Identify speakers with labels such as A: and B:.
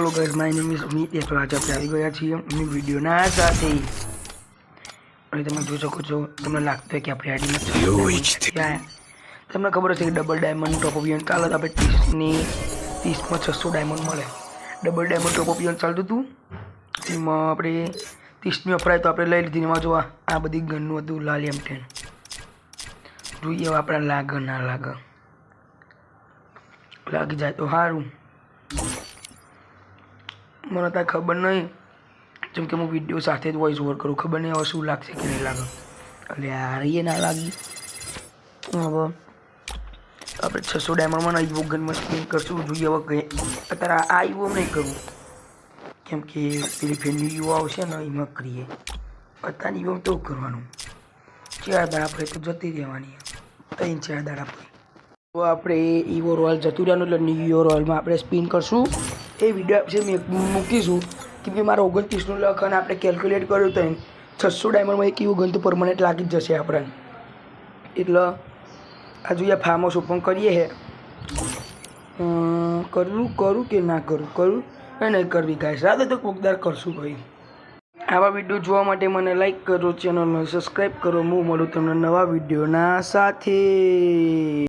A: Hello guys, my name is Amit. તો આજે આપણે આવી ગયા છીએ એમની વિડીયોના સાથે. અને તમે જોઈ શકો છો, તમને લાગતું હોય કે આપણે આઈડીમાં તમને ખબર હશે કે ડબલ ડાયમંડ ટોપ અપ ઇવેન્ટ ચાલે. આપણે 30માં 600 ડાયમંડ મળે. ડબલ ડાયમંડ ટોપ અપ ઇવેન્ટ ચાલતું હતું. એમાં આપણે 30ની વપરાય તો આપણે લઈ લીધી. એમાં જો આ બધી ગનનું હતું લાલ M10. જોઈએ આપણે લાગે ના લાગે. લાગી જાય તો સારું. મને ત્યાં ખબર નહીં, જેમ કે હું વિડીયો સાથે જ વોઇસ ઓવર કરું. ખબર નહીં હવે શું લાગશે કે નહીં લાગે. એટલે હારીએ ના લાગી. હવે આપણે 600 ડાયમંડમાં ઈવો ગનમાં સ્પિન કરશું. જોઈએ હવે અત્યારે આ ઈવો નહીં કરવું, કેમ કે પેલી ફેરની ઈવો આવશે ને એમાં કરીએ. અત્યારની ઈવો તો કરવાનું 4 દાડા આપણે તો જતી રહેવાની. 3-4 દાડા આપણે તો આપણે ઈવો રોયલ જતું રહેવાનું. એટલે ઈવો રોયલમાં આપણે સ્પિન કરશું. એ વિડીયો છે મેં મૂકીશું, કેમ કે મારા 29નું લખ અને આપણે કેલ્ક્યુલેટ કર્યું તો 600 ડાયમંડમાં એક એવું ગન તો પરમનન્ટ લાગી જ જશે આપણને. એટલે આ જોઈએ ફાર્મ હાઉસ ઓપન કરીએ હે. કરું કે ના કરું નહીં કરવી ગાઈસ. રાતે તો કોકદાર કરશું ભાઈ. આવા વિડીયો જોવા માટે મને લાઈક કરો, ચેનલને સબસ્ક્રાઈબ કરો. હું મળું તમને નવા વિડીયોના સાથે.